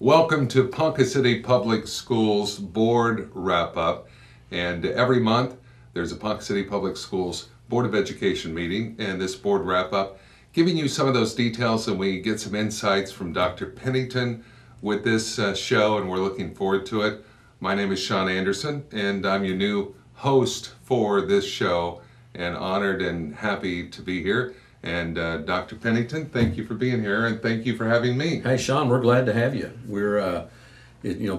Welcome to Ponca City Public Schools Board Wrap-Up. And every month there's a Ponca City Public Schools Board of Education meeting, and this board wrap-up giving you some of those details, and we get some insights from Dr. Pennington with this show, and we're looking forward to it. My name is Sean Anderson, and I'm your new host for this show, and honored and happy to be here. And Dr. Pennington, thank you for being here, and thank you for having me. Hey, Sean, we're glad to have you. We're, a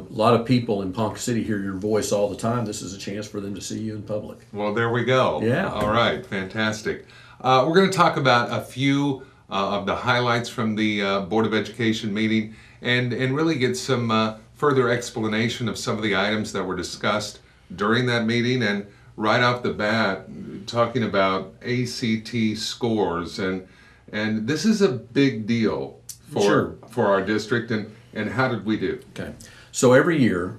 lot of people in Ponca City hear your voice all the time. This is a chance for them to see you in public. Well, there we go. Yeah. All right, fantastic. We're going to talk about a few of the highlights from the Board of Education meeting, and really get some further explanation of some of the items that were discussed during that meeting. And right off the bat, talking about ACT scores, and this is a big deal for our district, and how did we do? Okay, so every year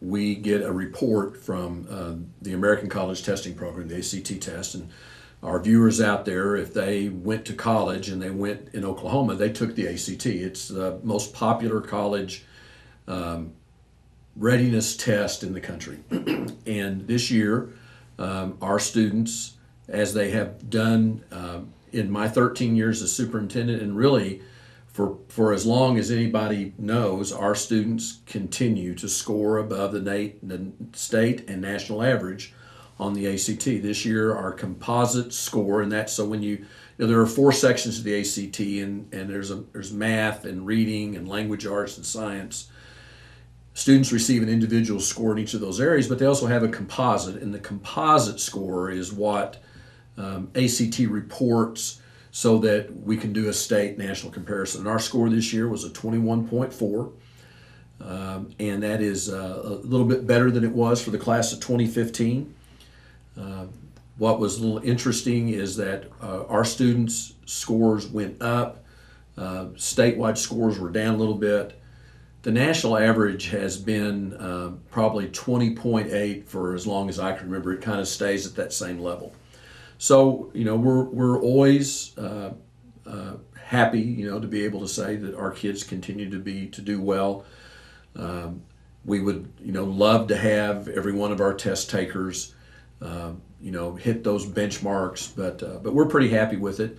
we get a report from the American College Testing Program, the ACT test, and our viewers out there, if they went to college and they went in Oklahoma, they took the ACT. It's the most popular college readiness test in the country. And this year, our students, as they have done in my 13 years as superintendent, and really for as long as anybody knows, our students continue to score above the state and national average on the ACT. This year, our composite score, and that's so when there are 4 sections to the ACT, and there's math and reading and language arts and science. Students receive an individual score in each of those areas, but they also have a composite, and the composite score is what ACT reports so that we can do a state-national comparison. And our score this year was a 21.4, and that is a little bit better than it was for the class of 2015. What was a little interesting is that our students' scores went up, statewide scores were down a little bit. The national average has been probably 20.8 for as long as I can remember. It kind of stays at that same level. So, we're always happy, to be able to say that our kids continue to do well. We would, love to have every one of our test takers, hit those benchmarks, but we're pretty happy with it.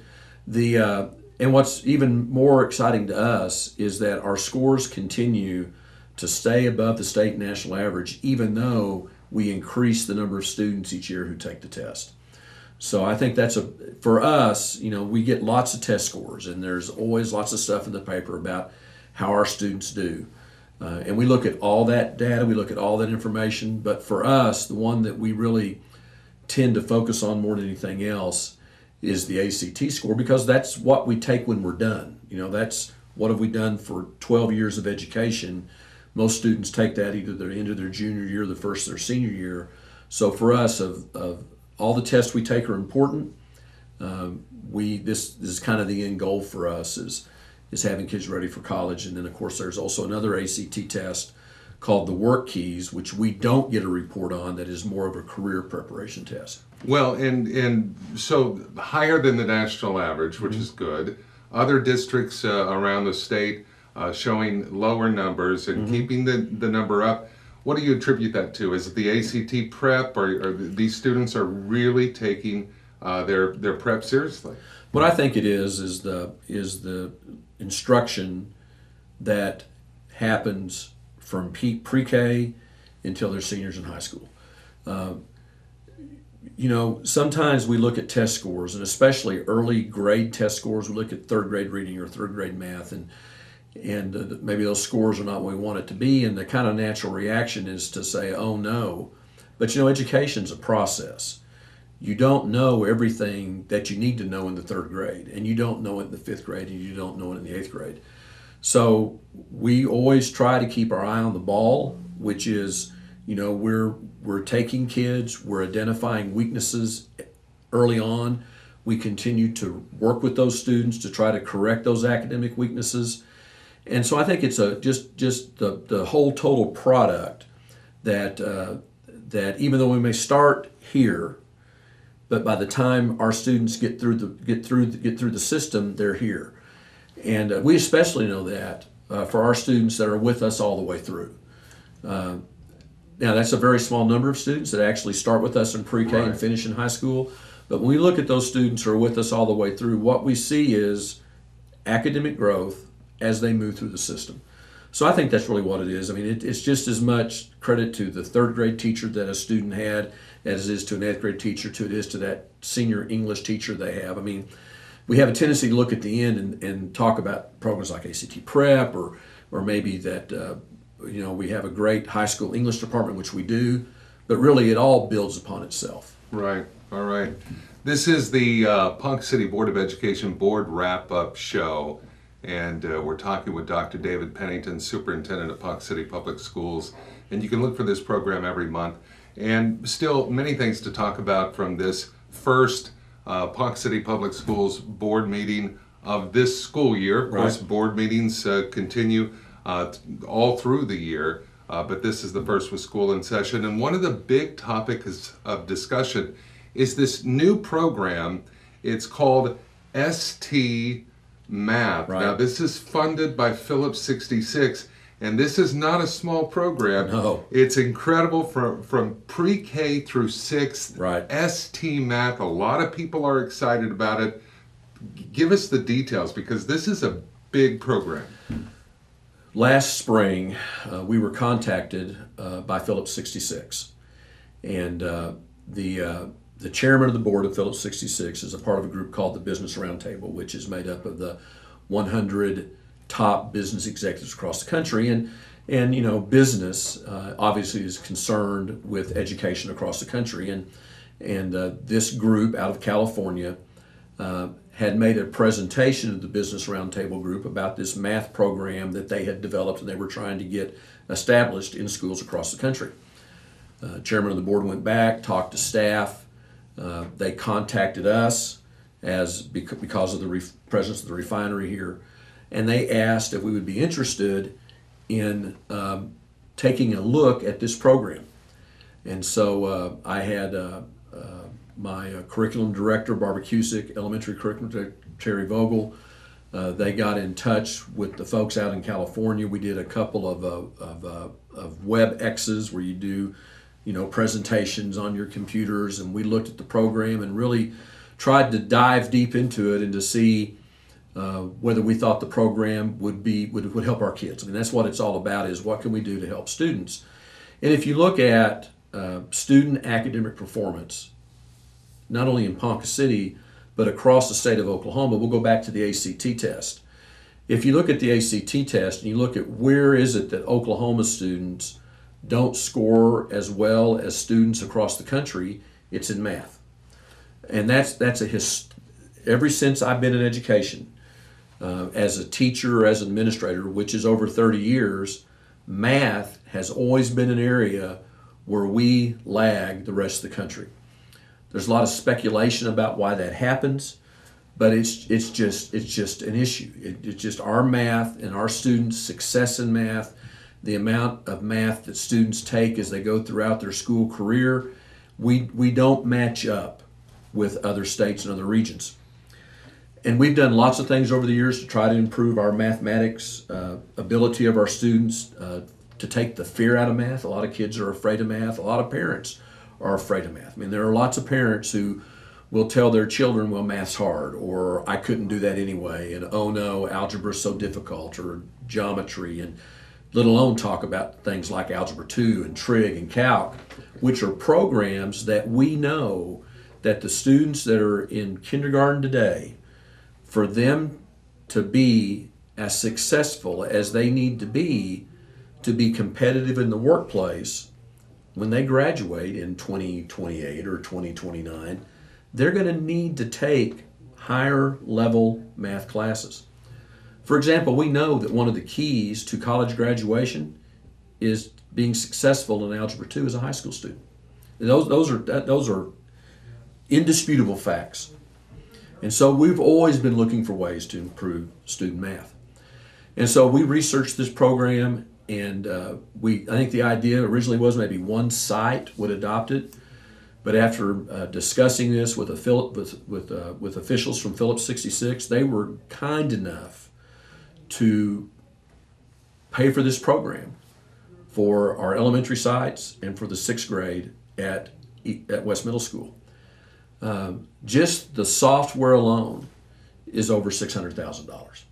And what's even more exciting to us is that our scores continue to stay above the state and national average, even though we increase the number of students each year who take the test. So I think for us, we get lots of test scores, and there's always lots of stuff in the paper about how our students do. And we look at all that data, we look at all that information, but for us, the one that we really tend to focus on more than anything else is the ACT score, because that's what we take when we're done. That's what have we done for 12 years of education. Most students take that either the end of their junior year or the first of their senior year. So for us, of all the tests we take are important. This is kind of the end goal for us is having kids ready for college. And then of course there's also another ACT test called the Work Keys, which we don't get a report on, that is more of a career preparation test. Well, and so higher than the national average, which is good. Other districts around the state showing lower numbers and keeping the number up. What do you attribute that to? Is it the ACT prep, or these students are really taking their prep seriously? What I think it is the instruction that happens from pre-K until they're seniors in high school. Sometimes we look at test scores, and especially early grade test scores. We look at 3rd grade reading or 3rd grade math, and maybe those scores are not what we want it to be, and the kind of natural reaction is to say, oh no. But education's a process. You don't know everything that you need to know in the 3rd grade, and you don't know it in the 5th grade, and you don't know it in the 8th grade. So we always try to keep our eye on the ball, which is, we're taking kids, we're identifying weaknesses early on. We continue to work with those students to try to correct those academic weaknesses. And so I think it's just the whole total product that even though we may start here, but by the time our students get through the system, they're here. And we especially know that for our students that are with us all the way through. Now, that's a very small number of students that actually start with us in pre-K and Right. finish in high school. But when we look at those students who are with us all the way through, what we see is academic growth as they move through the system. So I think that's really what it is. I mean, it's just as much credit to the third grade teacher that a student had as it is to an eighth grade teacher, to it is to that senior English teacher they have. I mean, we have a tendency to look at the end and talk about programs like ACT Prep or maybe that we have a great high school English department, which we do, but really it all builds upon itself. Right. All right. This is the Ponca City Board of Education Board Wrap-Up Show, and we're talking with Dr. David Pennington, Superintendent of Ponca City Public Schools. And you can look for this program every month. And still many things to talk about from this first Ponca City Public Schools board meeting of this school year. Of course, board meetings continue all through the year, but this is the first with school in session. And one of the big topics of discussion is this new program. It's called ST Math. Right. Now, this is funded by Phillips 66, and this is not a small program. No. It's incredible from pre-K through 6th. Right. ST Math, a lot of people are excited about it. Give us the details, because this is a big program. Last spring, we were contacted by Phillips 66, and the chairman of the board of Phillips 66 is a part of a group called the Business Roundtable, which is made up of the 100 top business executives across the country. And business obviously is concerned with education across the country. And this group out of California had made a presentation to the Business Roundtable group about this math program that they had developed and they were trying to get established in schools across the country. Chairman of the board went back, talked to staff. They contacted us because of the presence of the refinery here, and they asked if we would be interested in taking a look at this program. And so I had my curriculum director, Barbara Cusick, elementary curriculum director, Terry Vogel. They got in touch with the folks out in California. We did a couple of WebExes where you do presentations on your computers, and we looked at the program and really tried to dive deep into it and to see whether we thought the program would help our kids. I mean, that's what it's all about, is what can we do to help students. And if you look at student academic performance, not only in Ponca City, but across the state of Oklahoma, we'll go back to the ACT test. If you look at the ACT test and you look at where is it that Oklahoma students don't score as well as students across the country, it's in math. And that's ever since I've been in education, as a teacher or as an administrator, which is over 30 years, math has always been an area where we lag the rest of the country. There's a lot of speculation about why that happens, but it's just an issue. It's just our math and our students' success in math, the amount of math that students take as they go throughout their school career, we don't match up with other states and other regions. And we've done lots of things over the years to try to improve our mathematics ability of our students, to take the fear out of math. A lot of kids are afraid of math. A lot of parents are afraid of math. I mean, there are lots of parents who will tell their children, well, math's hard, or I couldn't do that anyway, and oh no, algebra's so difficult, or geometry, and let alone talk about things like Algebra 2 and Trig and Calc, which are programs that we know that the students that are in kindergarten today, for them to be as successful as they need to be competitive in the workplace, when they graduate in 2028 or 2029, they're going to need to take higher level math classes. For example, we know that one of the keys to college graduation is being successful in Algebra 2 as a high school student. Those are indisputable facts. And so we've always been looking for ways to improve student math. And so we researched this program, and I think the idea originally was maybe one site would adopt it. But after discussing this with officials from Phillips 66, they were kind enough to pay for this program for our elementary sites and for the 6th grade at West Middle School. Just the software alone is over $600,000.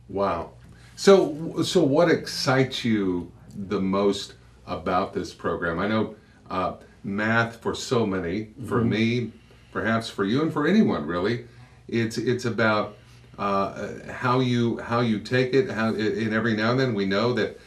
Wow. So what excites you the most about this program? I know math for so many, for me, perhaps for you, and for anyone really, it's about how you take it. And every now and then we know that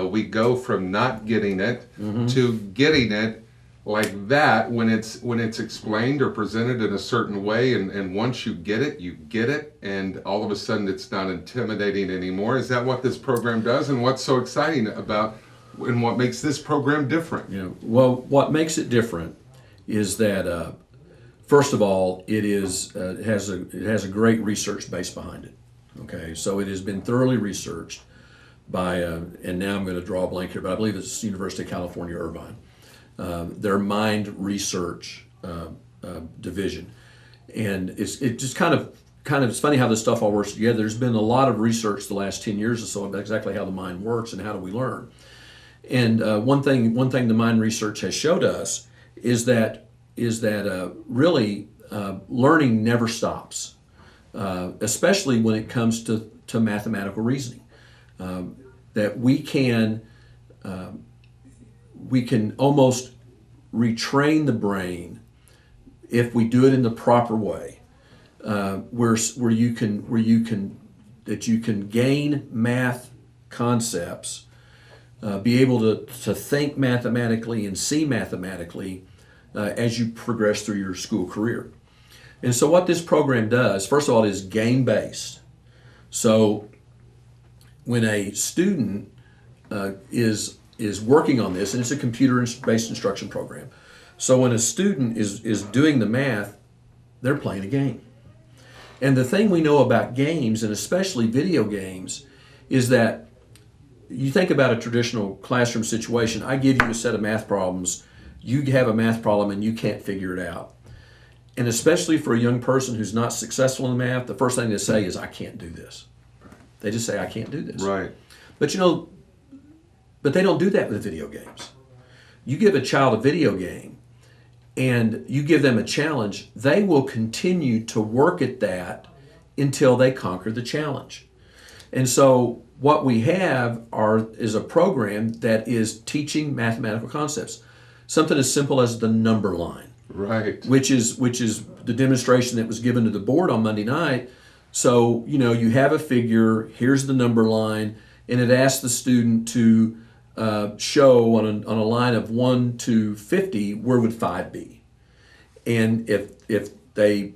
we go from not getting it to getting it like that when it's explained or presented in a certain way, and once you get it, and all of a sudden it's not intimidating anymore. Is that what this program does, and what's so exciting about, and what makes this program different? Well, what makes it different is that first of all, it has a great research base behind it. Okay, so it has been thoroughly researched by and now I'm going to draw a blank here, but I believe it's University of California, Irvine. Their mind research division, and it just kind of it's funny how this stuff all works together. There's been a lot of research the last 10 years or so about exactly how the mind works and how do we learn. And one thing the mind research has showed us is that really learning never stops, especially when it comes to mathematical reasoning. That we can almost retrain the brain if we do it in the proper way, where you can gain math concepts, be able to think mathematically and see mathematically as you progress through your school career. And so what this program does, first of all, it is game-based. So when a student is working on this, and it's a computer-based instruction program. So when a student is doing the math, they're playing a game. And the thing we know about games, and especially video games, is that you think about a traditional classroom situation. I give you a set of math problems, you have a math problem and you can't figure it out. And especially for a young person who's not successful in math, the first thing they say is, I can't do this. They just say, I can't do this. Right. But they don't do that with video games. You give a child a video game and you give them a challenge, they will continue to work at that until they conquer the challenge. And so what we have is a program that is teaching mathematical concepts. Something as simple as the number line. Right. Which is the demonstration that was given to the board on Monday night. So, you have a figure, here's the number line, and it asks the student to show on a line of 1 to 50, where would 5 be? And if they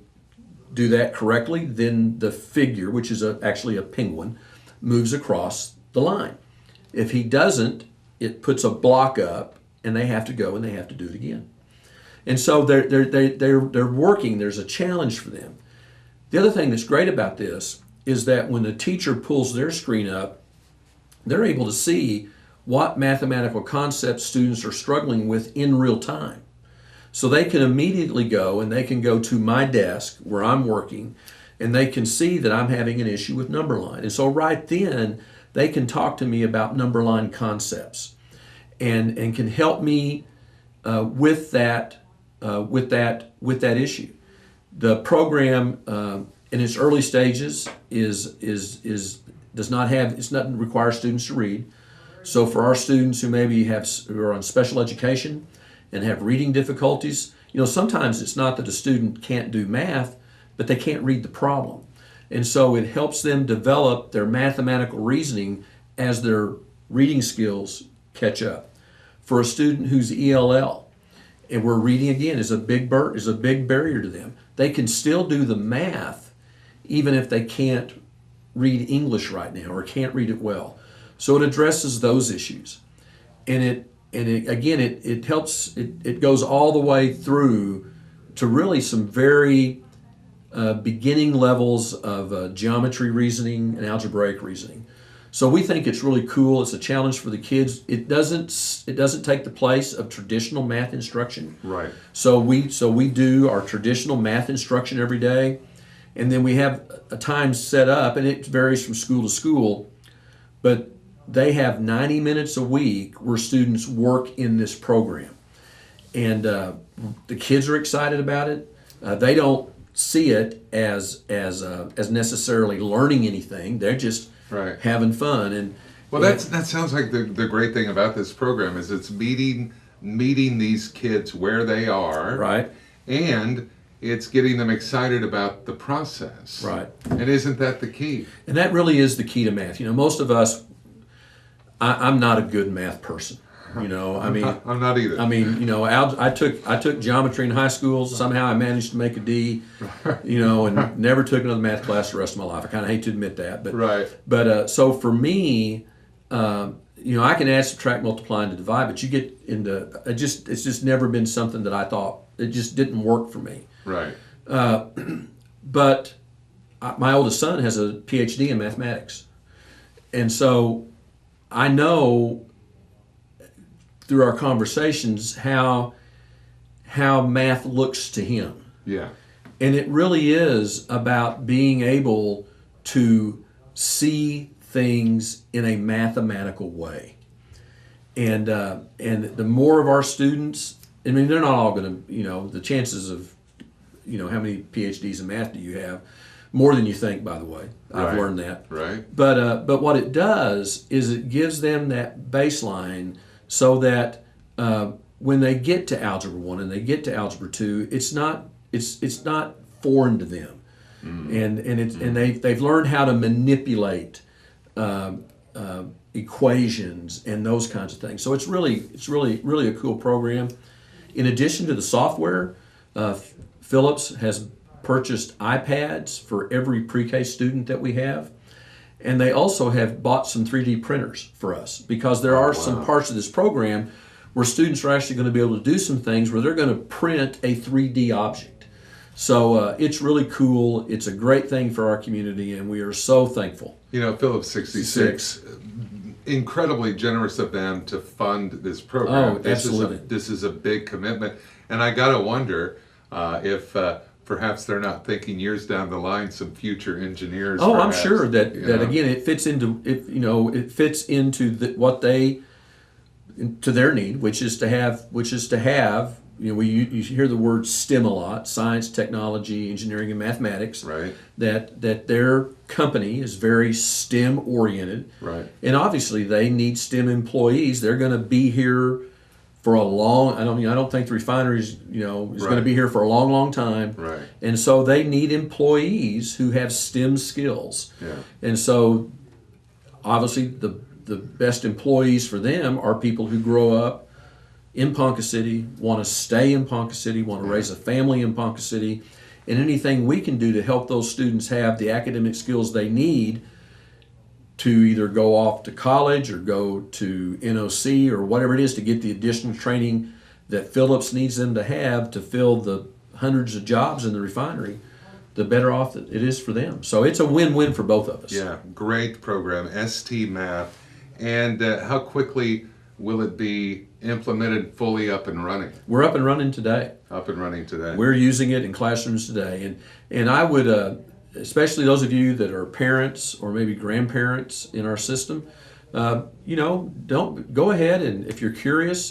do that correctly, then the figure, which is actually a penguin, moves across the line. If he doesn't, it puts a block up, and they have to go and they have to do it again. And so they're working. There's a challenge for them. The other thing that's great about this is that when the teacher pulls their screen up, they're able to see what mathematical concepts students are struggling with in real time. So they can immediately go and they can go to my desk where I'm working, and they can see that I'm having an issue with number line. And so right then they can talk to me about number line concepts and can help me with that issue. The program in its early stages doesn't require students to read. So for our students who who are on special education and have reading difficulties, sometimes it's not that a student can't do math, but they can't read the problem. And so it helps them develop their mathematical reasoning as their reading skills catch up. For a student who's ELL, and where reading again is a big barrier to them, they can still do the math even if they can't read English right now or can't read it well. So it addresses those issues, and it helps. It goes all the way through to really some very beginning levels of geometry reasoning and algebraic reasoning. So we think it's really cool. It's a challenge for the kids. It doesn't take the place of traditional math instruction. Right. So we do our traditional math instruction every day, and then we have a time set up, and it varies from school to school. But they have 90 minutes a week where students work in this program. And the kids are excited about it. They don't see it as necessarily learning anything. They're just Right. having fun. And Well, that sounds like the great thing about this program is it's meeting these kids where they are, right, and it's getting them excited about the process. right. And isn't that the key? And that really is the key to math. You know, most of us, I'm not a good math person. You know, I mean, I'm not either. I mean, you know, I took geometry in high school. Somehow I managed to make a D, you know, and never took another math class the rest of my life. I kind of hate to admit that, but Right. But so for me, you know, I can add, subtract, multiply, and divide, but you get into it's just never been something that I thought, it just didn't work for me. Right. But my oldest son has a PhD in mathematics, and so I know through our conversations how math looks to him. Yeah. And it really is about being able to see things in a mathematical way. And the more of our students, I mean, they're not all going to, you know, the chances of, you know, how many PhDs in math do you have? More than you think, by the way. I've Right. learned that. Right. But what it does is it gives them that baseline so that when they get to Algebra 1 and they get to Algebra 2, it's not foreign to them. And they've learned how to manipulate equations and those kinds of things. So it's really a cool program. In addition to the software, Phillips has purchased iPads for every pre-K student that we have. And they also have bought some 3D printers for us because there are some parts of this program where students are actually going to be able to do some things where they're going to print a 3D object. So it's really cool. It's a great thing for our community, and we are so thankful. You know, Phillips 66, incredibly generous of them to fund this program. Oh, absolutely. This is a big commitment. And I got to wonder if perhaps they're not thinking years down the line some future engineers. Oh, perhaps, I'm sure that you know? again it fits into what they to their need, which is to have you know, you hear the word STEM a lot: science, technology, engineering, and mathematics. Right. That their company is very STEM oriented. Right. And obviously they need STEM employees. They're going to be here for a long. I don't think the refinery is going to be here for a long, long time. Right. And so they need employees who have STEM skills. Yeah. And so obviously the best employees for them are people who grow up in Ponca City, want to stay in Ponca City, want to raise a family in Ponca City, and anything we can do to help those students have the academic skills they need to either go off to college or go to NOC or whatever it is to get the additional training that Phillips needs them to have to fill the hundreds of jobs in the refinery, the better off that it is for them. So it's a win-win for both of us. Yeah, great program, ST Math. And how quickly will it be implemented fully up and running? We're up and running today. Up and running today. We're using it in classrooms today. And I would, especially those of you that are parents or maybe grandparents in our system, don't go ahead and if you're curious,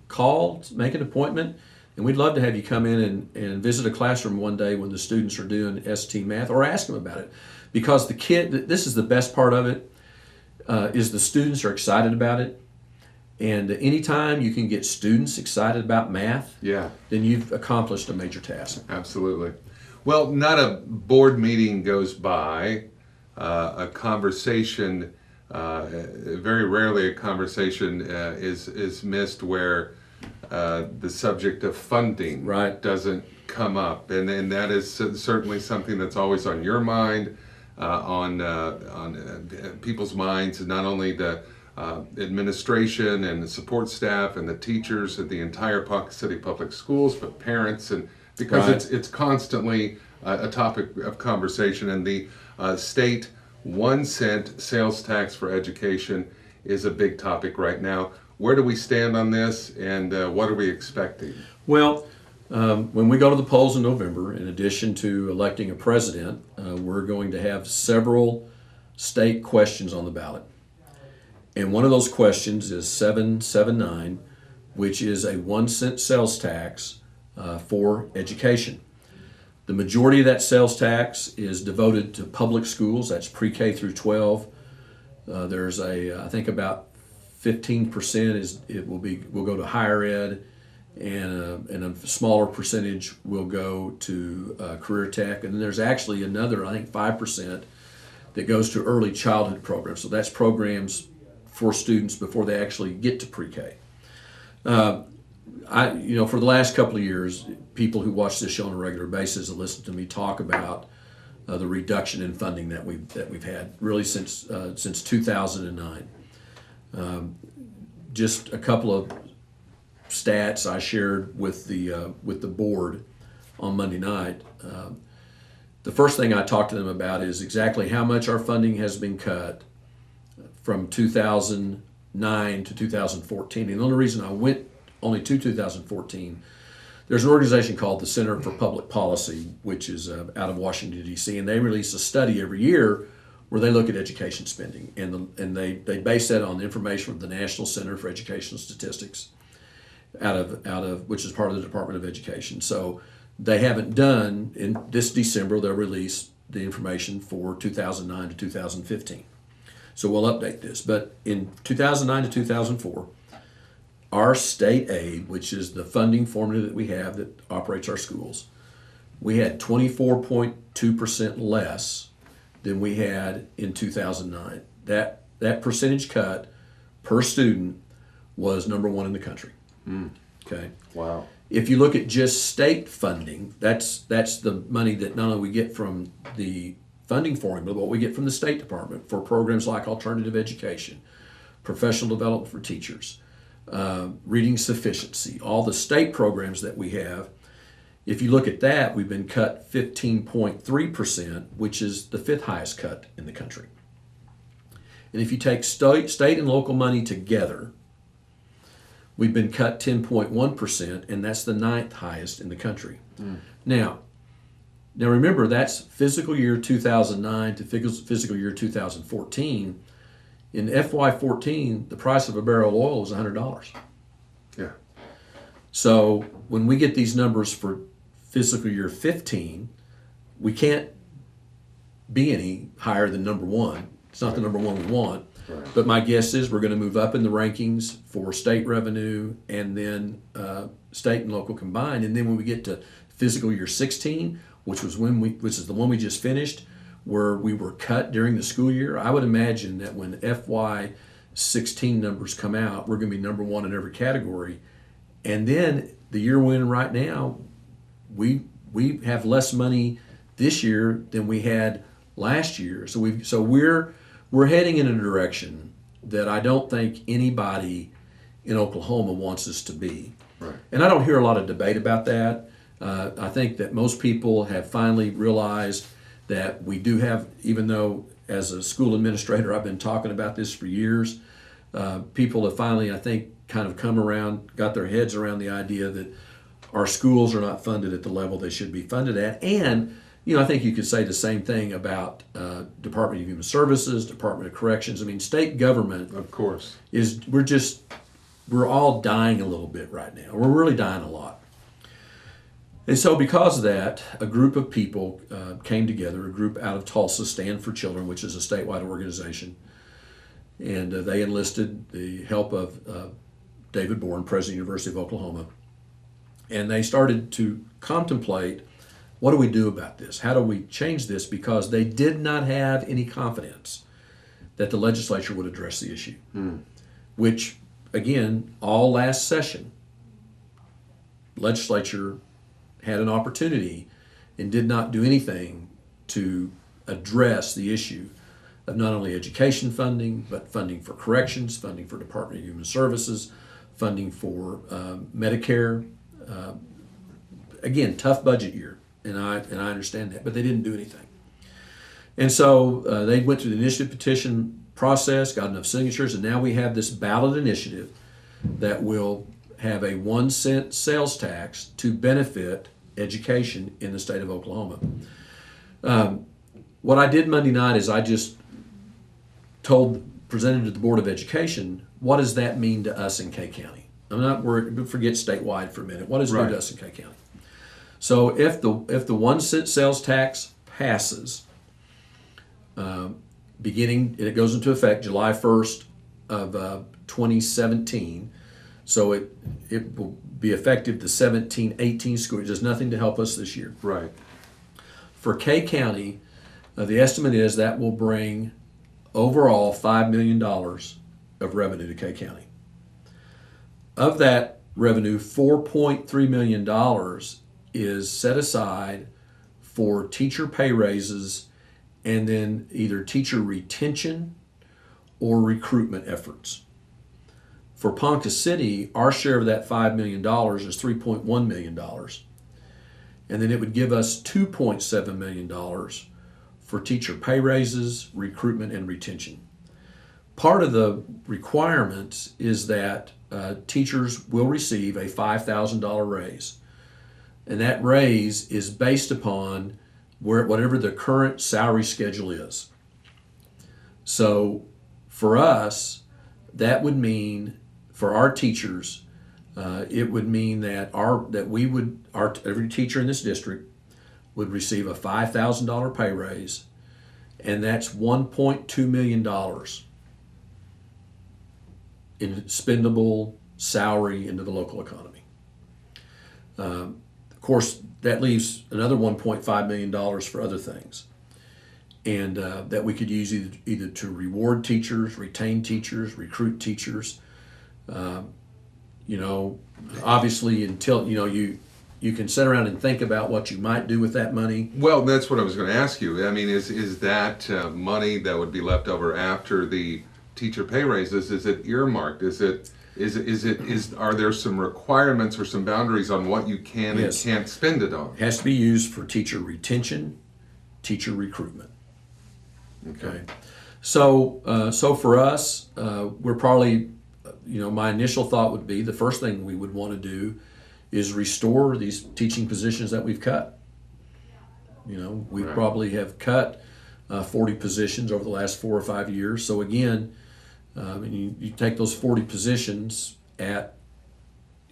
call, make an appointment. And we'd love to have you come in and visit a classroom one day when the students are doing ST Math, or ask them about it. Because this is the best part of it, is the students are excited about it. And anytime you can get students excited about math, then you've accomplished a major task. Absolutely. Well, not a board meeting goes by, a conversation, very rarely a conversation is missed where the subject of funding doesn't come up. And that is certainly something that's always on your mind, on people's minds, not only the administration and the support staff and the teachers at the entire Ponca City Public Schools, but parents, and because it's constantly a topic of conversation. And the state 1 cent sales tax for education is a big topic right now. Where do we stand on this, and what are we expecting? Well, when we go to the polls in November, in addition to electing a president, we're going to have several state questions on the ballot. And one of those questions is 779, which is a 1 cent sales tax for education. The majority of that sales tax is devoted to public schools. That's pre-K through 12. There's I think about 15% will go to higher ed, and a smaller percentage will go to career tech. And then there's actually another, I think 5% that goes to early childhood programs. So that's programs for students before they actually get to pre-K. For the last couple of years, people who watch this show on a regular basis have listened to me talk about the reduction in funding that we've had really since 2009. Just a couple of stats I shared with the board on Monday night. The first thing I talked to them about is exactly how much our funding has been cut from 2009 to 2014. And the only reason I went only to 2014, there's an organization called the Center for Public Policy, which is out of Washington, D.C., and they release a study every year where they look at education spending. And they base that on information from the National Center for Educational Statistics, out of which is part of the Department of Education. So they haven't done, in this December, they'll release the information for 2009 to 2015. So we'll update this. But in 2009 to 2004, our state aid, which is the funding formula that we have that operates our schools, we had 24.2% less than we had in 2009. That percentage cut per student was number one in the country. Okay. Wow. If you look at just state funding, that's the money that not only we get from the funding formula, but what we get from the State Department for programs like alternative education, professional development for teachers, reading sufficiency, all the state programs that we have. If you look at that, we've been cut 15.3%, which is the fifth highest cut in the country. And if you take state and local money together, we've been cut 10.1%, and that's the ninth highest in the country. Now remember, that's fiscal year 2009 to fiscal year 2014. In FY14, the price of a barrel of oil was $100. Yeah. So when we get these numbers for fiscal year 15, we can't be any higher than number one. It's not the number one we want. Right. But my guess is we're going to move up in the rankings for state revenue and then state and local combined. And then when we get to fiscal year 16, which is the one we just finished, where we were cut during the school year, I would imagine that when FY16 numbers come out, we're going to be number one in every category. And then the year we're in right now, we have less money this year than we had last year. So we're heading in a direction that I don't think anybody in Oklahoma wants us to be. Right. And I don't hear a lot of debate about that. I think that most people have finally realized that we do have, even though as a school administrator I've been talking about this for years, people have finally, I think, kind of come around, got their heads around the idea that our schools are not funded at the level they should be funded at. And I think you could say the same thing about Department of Human Services, Department of Corrections. I mean, state government, Of course. we're all dying a little bit right now. We're really dying a lot. And so because of that, a group of people came together, a group out of Tulsa, Stand for Children, which is a statewide organization. And they enlisted the help of David Bourne, President of the University of Oklahoma. And they started to contemplate, what do we do about this? How do we change this? Because they did not have any confidence that the legislature would address the issue, which, again, all last session, legislature had an opportunity and did not do anything to address the issue of not only education funding, but funding for corrections, funding for Department of Human Services, funding for Medicare. Again, tough budget year, and I understand that, but they didn't do anything. And so they went through the initiative petition process, got enough signatures, and now we have this ballot initiative that will have a 1 cent sales tax to benefit education in the state of Oklahoma. What I did Monday night is I just told presented to the Board of Education, what does that mean to us in K County? I'm not worried, but forget statewide for a minute. What does it do to us in K County? So if the 1 cent sales tax passes, beginning, and it goes into effect July 1st of 2017, so it will be effective the 17-18 school year. It does nothing to help us this year. Right. For K County, the estimate is that will bring overall $5 million of revenue to K County. Of that revenue, $4.3 million is set aside for teacher pay raises and then either teacher retention or recruitment efforts. For Ponca City, our share of that $5 million is $3.1 million. And then it would give us $2.7 million for teacher pay raises, recruitment, and retention. Part of the requirements is that teachers will receive a $5,000 raise. And that raise is based upon whatever the current salary schedule is. So for us, that would mean, for our teachers, it would mean that every teacher in this district would receive a $5,000 pay raise, and that's $1.2 million in spendable salary into the local economy. Of course, that leaves another $1.5 million for other things, and that we could use either to reward teachers, retain teachers, recruit teachers. Obviously, until you can sit around and think about what you might do with that money. Well, that's what I was going to ask you. I mean, is that money that would be left over after the teacher pay raises? Is it earmarked? Are there some requirements or some boundaries on what you can and can't spend it on? It has to be used for teacher retention, teacher recruitment. Okay. So for us, we're probably, my initial thought would be the first thing we would want to do is restore these teaching positions that we've cut. We probably have cut 40 positions over the last 4 or 5 years. So again, you take those 40 positions at,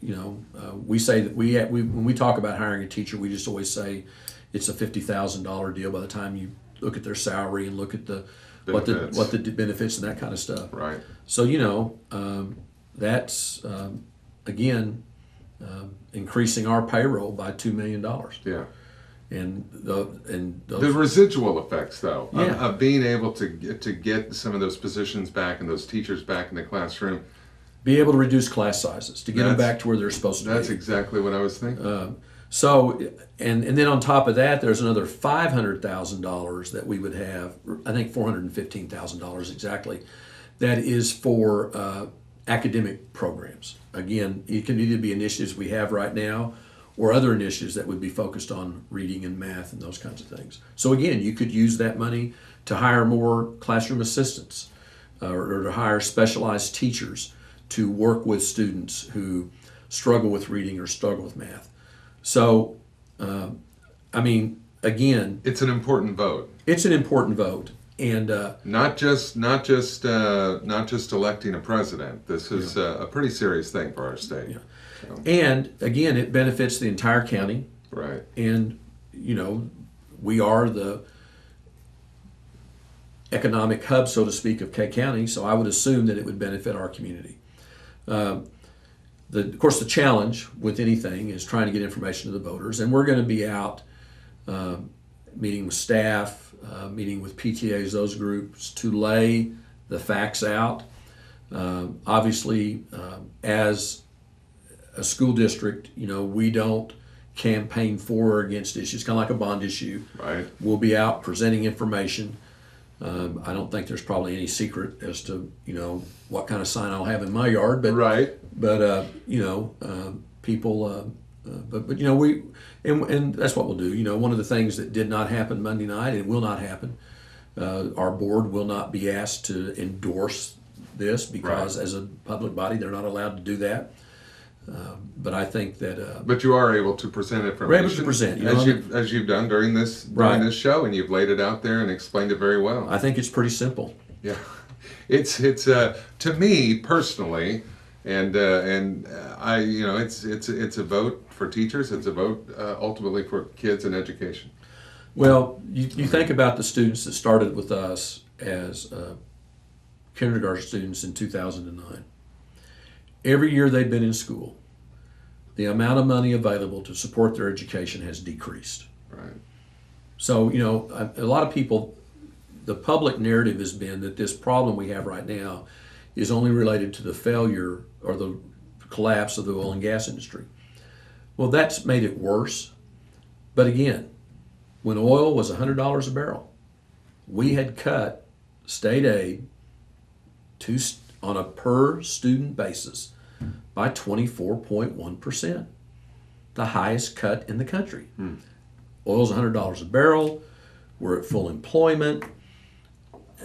we say that when we talk about hiring a teacher, we just always say it's a $50,000 deal by the time you look at their salary and look at what the benefits and that kind of stuff. Right. So that's again increasing our payroll by $2 million. Yeah. And the residual effects, though, Yeah. of being able to get some of those positions back and those teachers back in the classroom. Be able to reduce class sizes to get them back to where they're supposed to be. That's exactly what I was thinking. And then on top of that, there's another $500,000 that we would have. I think $415,000 exactly. That is for academic programs. Again, it can either be initiatives we have right now, or other initiatives that would be focused on reading and math and those kinds of things. So again, you could use that money to hire more classroom assistants or to hire specialized teachers to work with students who struggle with reading or struggle with math. So, again, it's an important vote. It's an important vote, and not just electing a president. This is a pretty serious thing for our state. Yeah. So. And again, it benefits the entire county. Right. And we are the economic hub, so to speak, of K County. So I would assume that it would benefit our community. Of course, the challenge with anything is trying to get information to the voters, and we're going to be out meeting with staff, meeting with PTAs, those groups, to lay the facts out. Obviously, as a school district, we don't campaign for or against issues, kind of like a bond issue. Right. We'll be out presenting information. I don't think there's probably any secret as to what kind of sign I'll have in my yard, but right. But people, we and that's what we'll do. One of the things that did not happen Monday night and will not happen, our board will not be asked to endorse this because as a public body they're not allowed to do that. But I think that. But you are able to present information. We're able to present, as you've done during this show, and you've laid it out there and explained it very well. I think it's pretty simple. Yeah. it's to me personally, and I, it's a vote for teachers. It's a vote ultimately for kids and education. Well, you think about the students that started with us as kindergarten students in 2009. Every year they've been in school, the amount of money available to support their education has decreased. Right. So, a lot of people, the public narrative has been that this problem we have right now is only related to the failure or the collapse of the oil and gas industry. Well, that's made it worse. But again, when oil was $100 a barrel, we had cut state aid on a per student basis by 24.1%, the highest cut in the country. Oil's $100 a barrel. We're at full employment.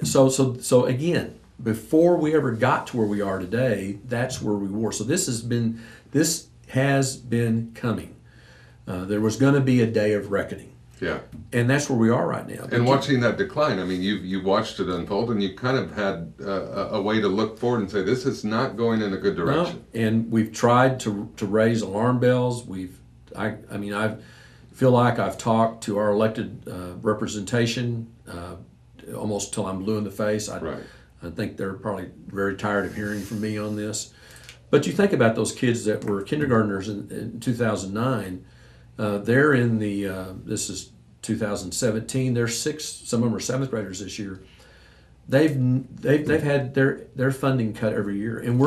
So again, before we ever got to where we are today, that's where we were. So this has been coming. There was going to be a day of reckoning. Yeah. And that's where we are right now. And watching that decline, I mean, you watched it unfold, and you kind of had a way to look forward and say, this is not going in a good direction. No, and we've tried to raise alarm bells. I feel like I've talked to our elected representation almost till I'm blue in the face. Right. I think they're probably very tired of hearing from me on this. But you think about those kids that were kindergartners in 2009. They're in this is 2017. They're some of them are seventh graders this year. They've had their funding cut every year, and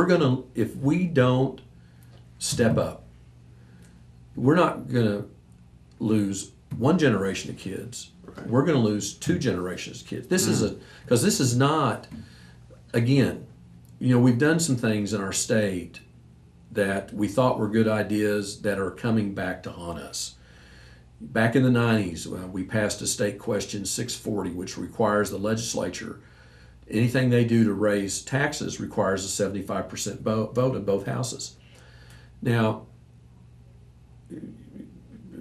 if we don't step up, we're not gonna lose one generation of kids. Right. We're gonna lose two generations of kids. This is not, again, we've done some things in our state that we thought were good ideas that are coming back to haunt us. Back in the 90s, we passed a state question 640, which requires the legislature, anything they do to raise taxes requires a 75% vote of both houses. Now,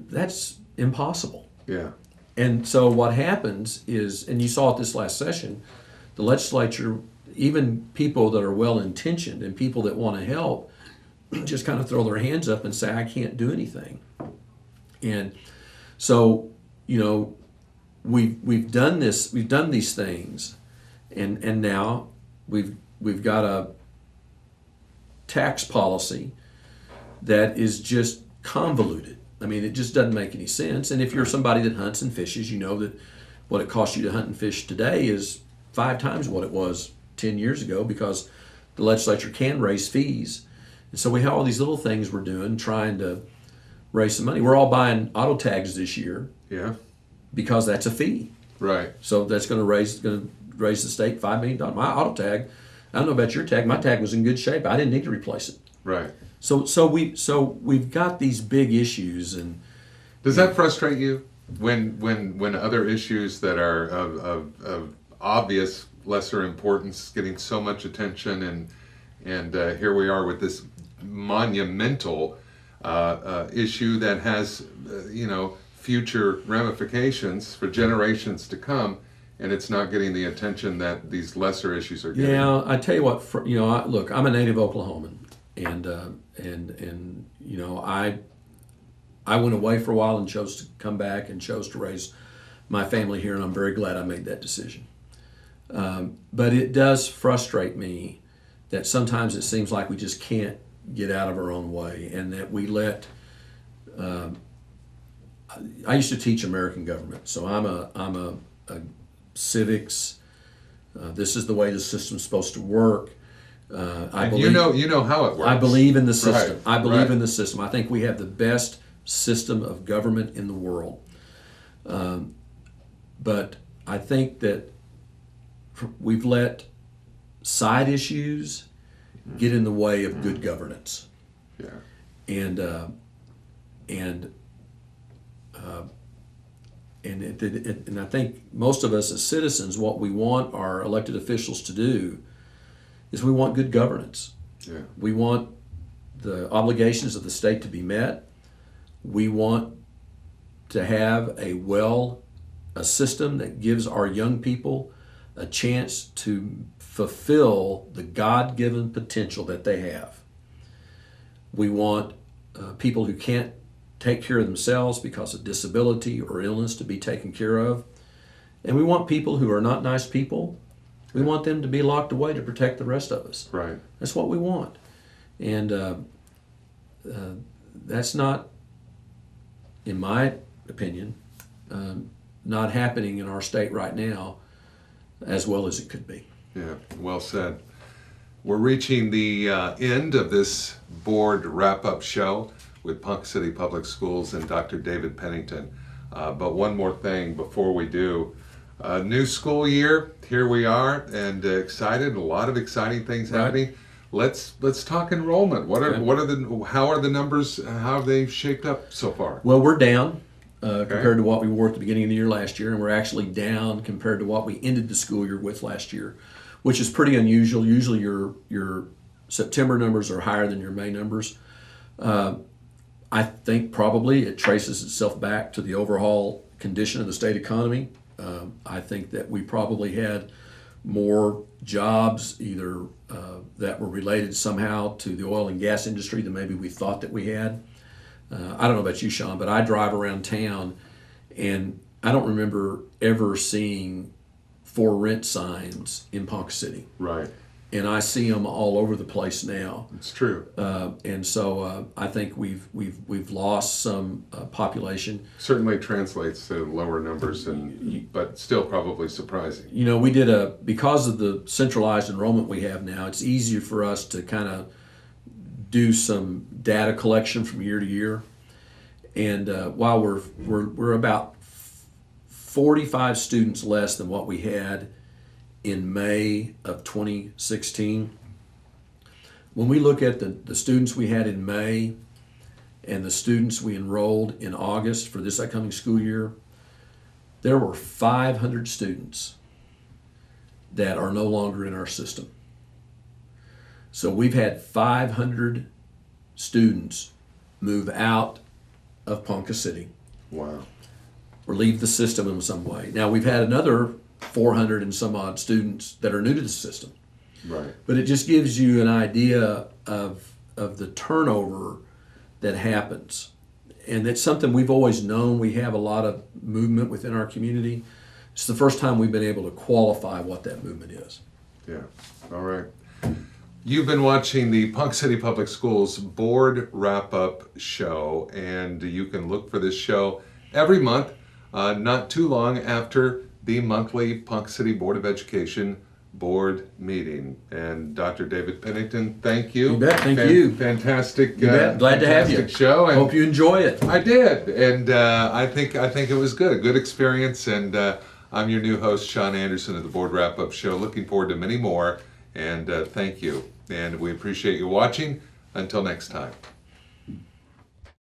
that's impossible. Yeah. And so what happens is, and you saw it this last session, the legislature, even people that are well-intentioned and people that want to help, just kind of throw their hands up and say, I can't do anything. And so, we've done this, we've done these things, and now we've got a tax policy that is just convoluted. I mean, it just doesn't make any sense. And if you're somebody that hunts and fishes, you know that what it costs you to hunt and fish today is 5 times what it was 10 years ago, because the legislature can raise fees. And so we have all these little things we're doing, trying to raise some money. We're all buying auto tags this year. Yeah. Because that's a fee. Right. So that's going to raise the state $5 million. My auto tag, I don't know about your tag. My tag was in good shape. I didn't need to replace it. Right. So we've got these big issues, and does that frustrate you when other issues that are of obvious lesser importance getting so much attention, and here we are with this monumental issue that has future ramifications for generations to come, and it's not getting the attention that these lesser issues are getting? Yeah, I tell you what, look, I'm a native Oklahoman, and I went away for a while and chose to come back and chose to raise my family here, and I'm very glad I made that decision. But it does frustrate me that sometimes it seems like we just can't get out of our own way, and that we let. I used to teach American government, so I'm a civics. This is the way the system's supposed to work. I believe, you know how it works. I believe in the system. Right. I believe in the system. I think we have the best system of government in the world. But I think that we've let side issues get in the way of good governance. Yeah. And I think most of us as citizens, what we want our elected officials to do is we want good governance. Yeah. We want the obligations of the state to be met. We want to have a system that gives our young people a chance to fulfill the God-given potential that they have. We want people who can't take care of themselves because of disability or illness to be taken care of. And we want people who are not nice people, we want them to be locked away to protect the rest of us. Right. That's what we want. And that's not, in my opinion, not happening in our state right now as well as it could be. Yeah, well said. We're reaching the end of this board wrap-up show with Ponca City Public Schools and Dr. David Pennington. But one more thing before we do. New school year, here we are, and excited, a lot of exciting things happening. Let's talk enrollment. How are the numbers, how have they shaped up so far? Well, we're down compared to what we were at the beginning of the year last year, and we're actually down compared to what we ended the school year with last year, which is pretty unusual. Usually your September numbers are higher than your May numbers. I think probably it traces itself back to the overall condition of the state economy. I think that we probably had more jobs either that were related somehow to the oil and gas industry than maybe we thought that we had. I don't know about you, Sean, but I drive around town and I don't remember ever seeing for rent signs in Ponca City. Right. And I see them all over the place now. It's true. And so I think we've lost some population. Certainly translates to lower numbers, but still probably surprising. You know, because of the centralized enrollment we have now, it's easier for us to kind of do some data collection from year to year. And while we're about 45 students less than what we had in May of 2016. When we look at the students we had in May and the students we enrolled in August for this upcoming school year, there were 500 students that are no longer in our system. So we've had 500 students move out of Ponca City. Wow. Or leave the system in some way. Now we've had another 400 and some odd students that are new to the system. Right. But it just gives you an idea of the turnover that happens. And that's something we've always known. We have a lot of movement within our community. It's the first time we've been able to qualify what that movement is. Yeah. All right. You've been watching the Ponca City Public Schools Board Wrap-Up show, and you can look for this show every month, not too long after the monthly Ponca City Board of Education board meeting. And Dr. David Pennington, thank you. You bet, thank you. Fantastic. You bet. Glad to have you. Show. Hope you enjoy it. I did, and I think it was good, a good experience. And I'm your new host, Sean Anderson of the Board Wrap-Up show. Looking forward to many more. And thank you. And we appreciate you watching. Until next time.